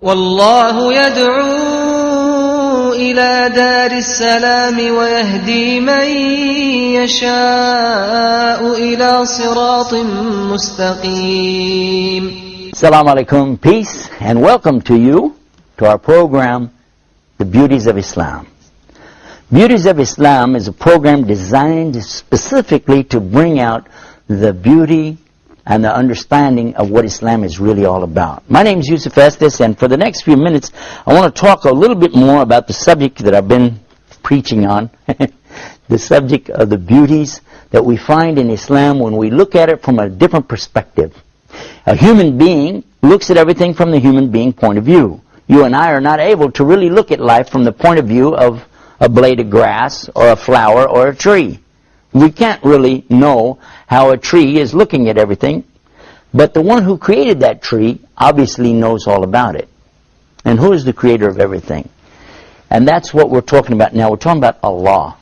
والله يدعو إلى دار السلام ويهدي من يشاء إلى صراط مستقيم. Assalamu alaikum, peace, and welcome to you to our program, The Beauties of Islam. Beauties of Islam is a program designed specifically to bring out the beauty and the understanding of what Islam is really all about. My name is Yusuf Estes, and for the next few minutes I want to talk a little bit more about the subject that I've been preaching on, the subject of the beauties that we find in Islam when we look at it from a different perspective. A human being looks at everything from the human being point of view. You and I are not able to really look at life from the point of view of a blade of grass or a flower or a tree. We can't really know how a tree is looking at everything, but the one who created that tree obviously knows all about it. And who is the creator of everything? And that's what we're talking about now. We're talking about Allah.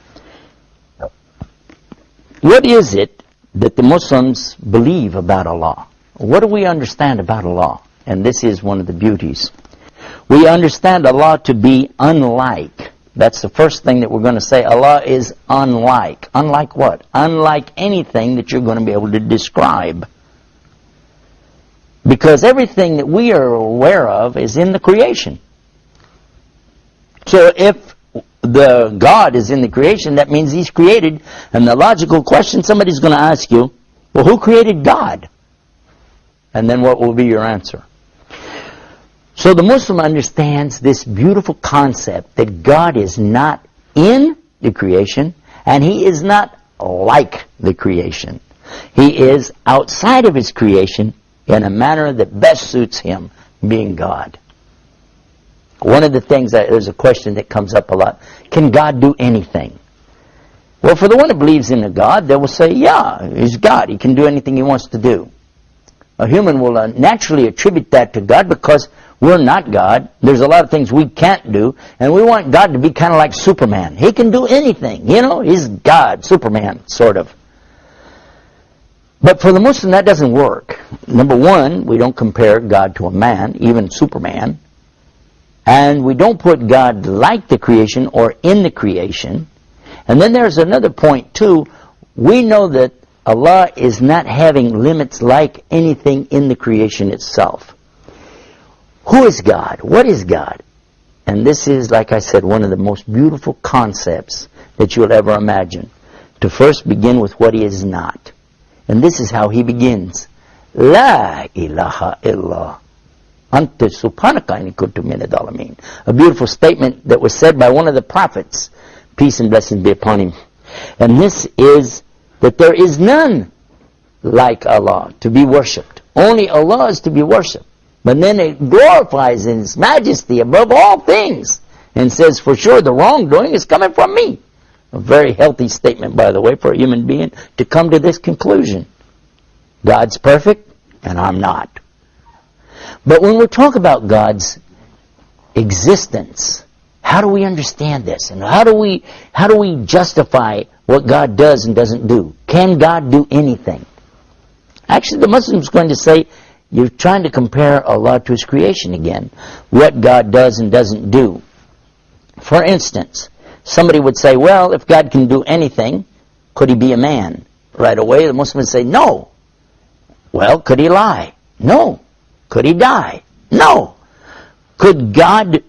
What is it that the Muslims believe about Allah? What do we understand about Allah? And this is one of the beauties. We understand Allah to be unlike. That's the first thing that we're going to say. Allah is unlike. Unlike what? Unlike anything that you're going to be able to describe. Because everything that we are aware of is in the creation. So if the God is in the creation, that means He's created. And the logical question somebody's going to ask you, well, who created God? And then what will be your answer? So the Muslim understands this beautiful concept that God is not in the creation and He is not like the creation. He is outside of His creation in a manner that best suits Him, being God. One of the things, there's a question that comes up a lot, can God do anything? Well, for the one who believes in a God, they will say, yeah, He's God. He can do anything He wants to do. A human will naturally attribute that to God because we're not God. There's a lot of things we can't do, and we want God to be kind of like Superman. He can do anything, you know, He's God, Superman, sort of. But for the Muslim, that doesn't work. Number one, we don't compare God to a man, even Superman. And we don't put God like the creation or in the creation. And then there's another point, too. We know that Allah is not having limits like anything in the creation itself. Who is God? What is God? And this is, like I said, one of the most beautiful concepts that you'll ever imagine. To first begin with what He is not. And this is how He begins. La ilaha illa anta subhanaka inni kuntu minadh dhalimin. A beautiful statement that was said by one of the prophets. Peace and blessings be upon him. And this is that there is none like Allah to be worshipped. Only Allah is to be worshipped. But then it glorifies in His majesty above all things and says, for sure, the wrongdoing is coming from me. A very healthy statement, by the way, for a human being to come to this conclusion. God's perfect, and I'm not. But when we talk about God's existence, how do we understand this? And how do we justify what God does and doesn't do? Can God do anything? Actually, the Muslim's going to say, you're trying to compare Allah to His creation again. What God does and doesn't do. For instance, somebody would say, well, if God can do anything, could He be a man? Right away, the Muslim would say, no. Well, could He lie? No. Could He die? No. Could God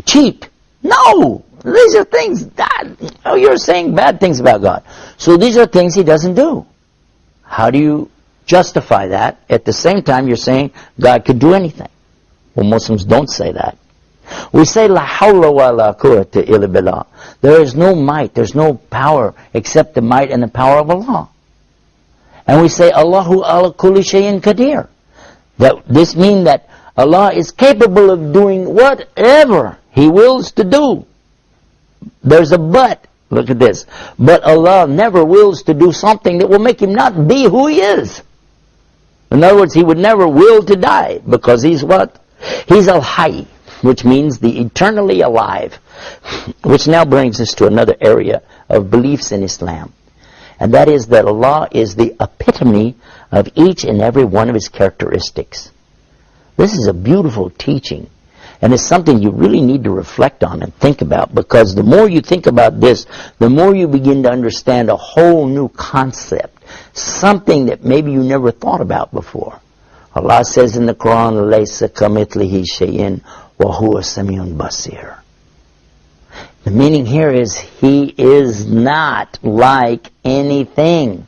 cheat? No. These are things that, you're saying bad things about God. So these are things He doesn't do. How do you justify that? At the same time, you're saying God could do anything. Well, Muslims don't say that. We say, La hawla wa la quwwata illa billah. There is no might, there's no power except the might and the power of Allah. And we say, Allahu ala kulli shay'in qadir. That this means that Allah is capable of doing whatever He wills to do. There's a but. Look at this. But Allah never wills to do something that will make Him not be who He is. In other words, He would never will to die, because He's what? He's al-hayy, which means the eternally alive. Which now brings us to another area of beliefs in Islam. And that is that Allah is the epitome of each and every one of His characteristics. This is a beautiful teaching. And it's something you really need to reflect on and think about, because the more you think about this, the more you begin to understand a whole new concept, something that maybe you never thought about before. Allah says in the Quran, "Laysa kamithlihi shay'in wa huwa samiun basir." The meaning here is He is not like anything.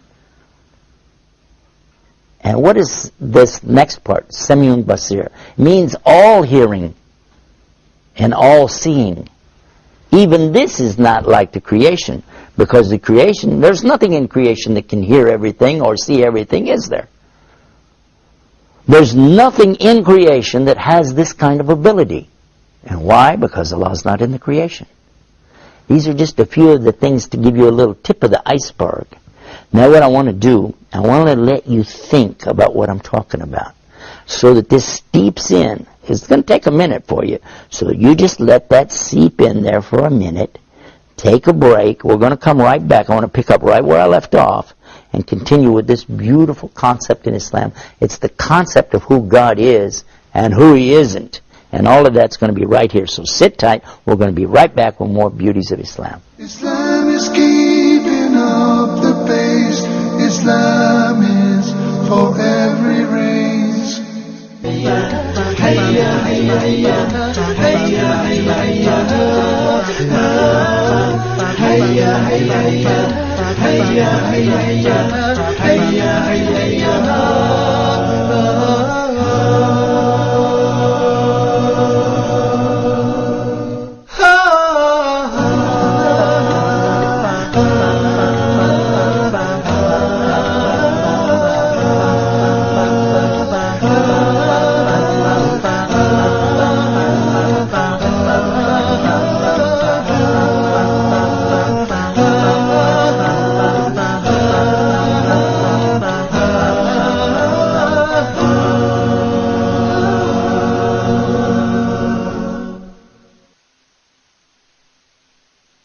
And what is this next part? Samiun basir. It means all hearing and all seeing. Even this is not like the creation, because the creation, there's nothing in creation that can hear everything or see everything, is there? There's nothing in creation that has this kind of ability. And why? Because Allah is not in the creation. These are just a few of the things to give you a little tip of the iceberg. Now what I want to do, I want to let you think about what I'm talking about, so that this steeps in. It's going to take a minute for you, so that you just let that seep in there for a minute. Take a break. We're going to come right back. I want to pick up right where I left off and continue with this beautiful concept in Islam. It's the concept of who God is and who He isn't. And all of that's going to be right here. So sit tight. We're going to be right back with more Beauties of Islam. Islam is keeping up the pace. Islam is for every race.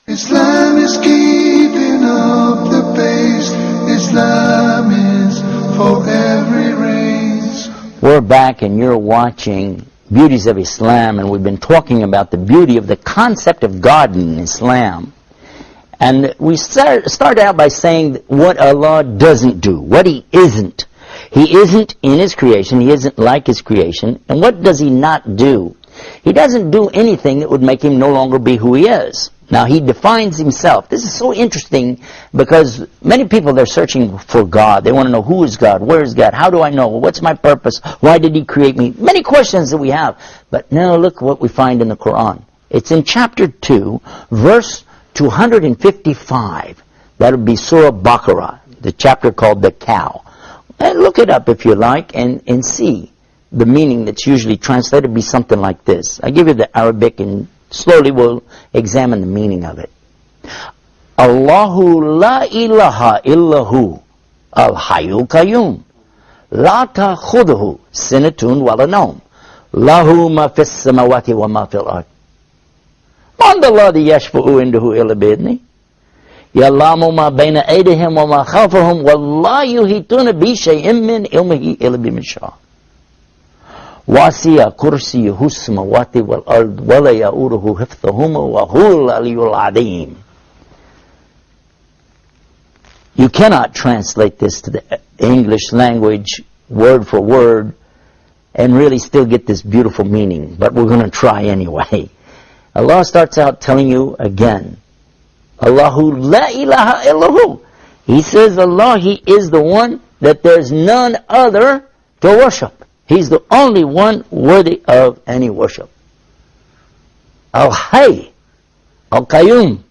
Islam is keeping up the pace. Islam is for every race. We're back and you're watching Beauties of Islam, and we've been talking about the beauty of the concept of God in Islam. And we started out by saying what Allah doesn't do, what He isn't. He isn't in His creation, He isn't like His creation. And what does He not do? He doesn't do anything that would make Him no longer be who He is. Now, He defines Himself. This is so interesting, because many people, they're searching for God. They want to know, who is God? Where is God? How do I know? What's my purpose? Why did He create me? Many questions that we have. But now look what we find in the Quran. It's in chapter 2, verse 255. That would be Surah Baqarah, the chapter called the cow. And look it up if you like, and see the meaning that's usually translated to be something like this. I give you the Arabic, and slowly we'll examine the meaning of it. Allahu la ilaha illahu al-hayyul qayyum la ta'khudhuhu sinatun wa la nawm lahu ma fis samawati wa ma fil ard man alladhi yashfa'u indahu illa bi'idhnihi ya'lamu ma bayna aydihim wa ma khalfahum wa la yuhituna bi shay'in min ilmihi illa bima sha'a وَاسِيَ كُرْسِيُهُ السَّمَاوَاتِ وَالْأَرْضِ وَلَا يَئُودُهُ حِفْظُهُمَا وَهُوَ الْعَلِيُّ الْعَظِيمُ. You cannot translate this to the English language word for word and really still get this beautiful meaning, but we're going to try anyway. Allah starts out telling you again, Allahu la ilaha illahu. He says Allah, He is the one that there's none other to worship. He's the only one worthy of any worship. Al-Hayy, Al-Qayyum.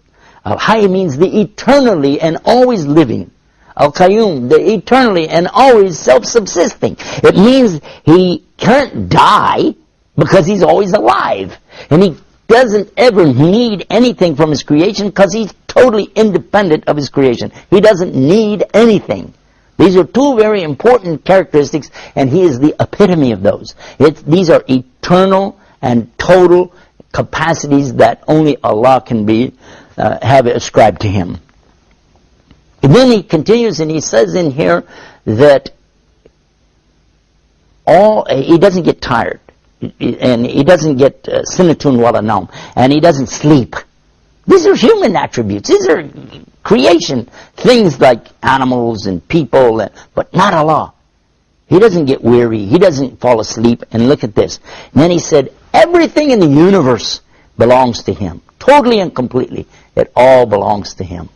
Al-Hayy means the eternally and always living. Al-Qayyum, the eternally and always self-subsisting. It means He can't die because He's always alive. And He doesn't ever need anything from His creation because He's totally independent of His creation. He doesn't need anything. These are two very important characteristics, and He is the epitome of those. These are eternal and total capacities that only Allah can have ascribed to Him. And then He continues and He says in here that He doesn't get tired. and he doesn't get sinatun wala naum, and he doesn't sleep. These are human attributes. These are creation things like animals and people, but not Allah. He doesn't get weary. He doesn't fall asleep. And look at this. And then he said, everything in the universe belongs to Him. Totally and completely. It all belongs to Him.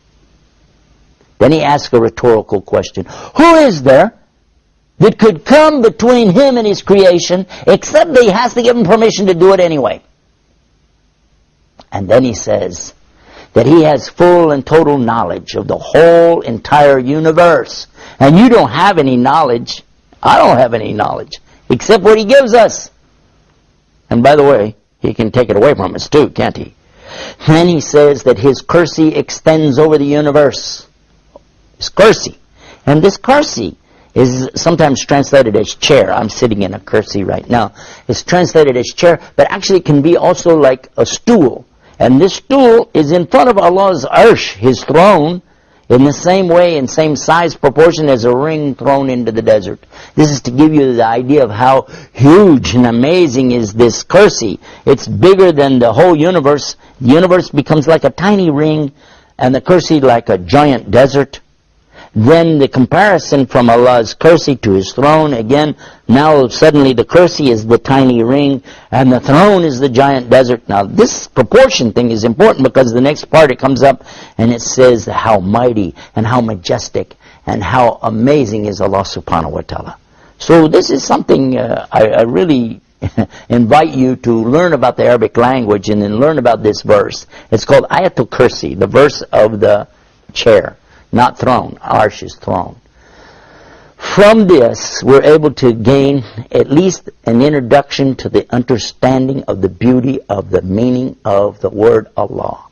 Then he asked a rhetorical question. Who is there that could come between Him and His creation, except that He has to give Him permission to do it anyway? And then he says that He has full and total knowledge of the whole entire universe. And you don't have any knowledge. I don't have any knowledge, except what He gives us. And by the way, He can take it away from us too, can't He? Then he says that His kursi extends over the universe. His kursi. And this kursi is sometimes translated as chair. I'm sitting in a kursi right now. It's translated as chair, but actually it can be also like a stool. And this stool is in front of Allah's arsh, His throne, in the same way, in same size proportion as a ring thrown into the desert. This is to give you the idea of how huge and amazing is this kursi. It's bigger than the whole universe. The universe becomes like a tiny ring, and the kursi like a giant desert. Then the comparison from Allah's kursi to His throne, again, now suddenly the kursi is the tiny ring, and the throne is the giant desert. Now this proportion thing is important, because the next part it comes up, and it says how mighty, and how majestic, and how amazing is Allah subhanahu wa ta'ala. So this is something I really invite you to learn about the Arabic language, and then learn about this verse. It's called Ayatul Kursi, the verse of the chair. Not throne. Arsh is throne. From this, we're able to gain at least an introduction to the understanding of the beauty of the meaning of the word Allah.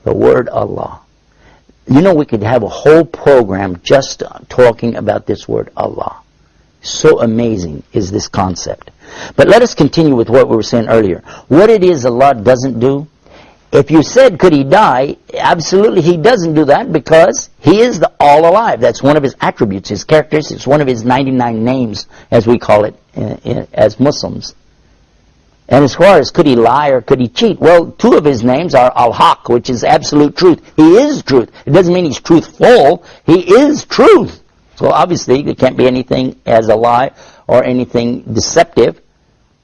The word Allah. You know, we could have a whole program just talking about this word Allah. So amazing is this concept. But let us continue with what we were saying earlier. What it is Allah doesn't do. If you said, could He die? Absolutely, He doesn't do that, because He is the all alive. That's one of His attributes, His characteristics, one of His 99 names, as we call it as Muslims. And as far as could He lie or could He cheat? Well, two of His names are Al-Haq, which is absolute truth. He is truth. It doesn't mean He's truthful. He is truth. So obviously, there can't be anything as a lie or anything deceptive.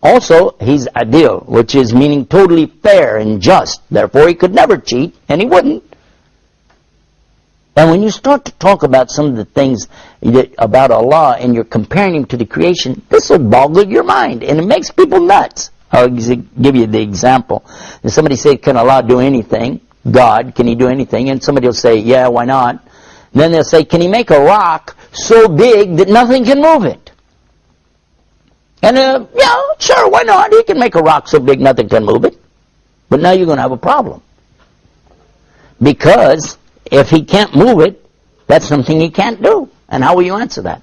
Also, He's adil, which is meaning totally fair and just. Therefore, He could never cheat, and He wouldn't. And when you start to talk about some of the things about Allah, and you're comparing Him to the creation, this will boggle your mind, and it makes people nuts. I'll give you the example. If somebody say, can Allah do anything? God, can He do anything? And somebody will say, yeah, why not? And then they'll say, can He make a rock so big that nothing can move it? And, yeah, sure, why not? He can make a rock so big nothing can move it. But now you're going to have a problem. Because if He can't move it, that's something He can't do. And how will you answer that?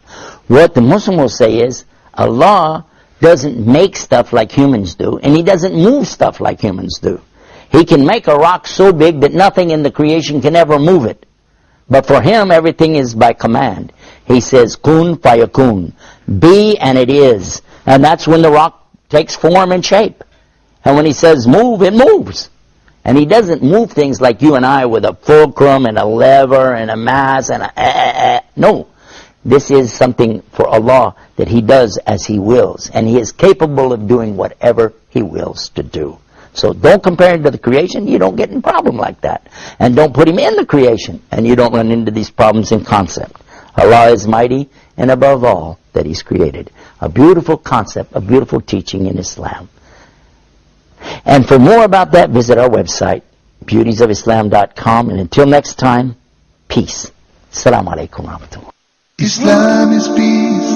What the Muslim will say is, Allah doesn't make stuff like humans do, and He doesn't move stuff like humans do. He can make a rock so big that nothing in the creation can ever move it. But for Him, everything is by command. He says, kun fayakun. Be, and it is. And that's when the rock takes form and shape. And when He says move, it moves. And He doesn't move things like you and I with a fulcrum and a lever and a mass and no. This is something for Allah that He does as He wills. And He is capable of doing whatever He wills to do. So don't compare Him to the creation. You don't get in a problem like that. And don't put Him in the creation. And you don't run into these problems in concept. Allah is mighty, and above all that He's created. A beautiful concept, a beautiful teaching in Islam. And for more about that, visit our website, beautiesofislam.com. And until next time, peace. Assalamu alaikum wa rahmatullah. Islam is peace.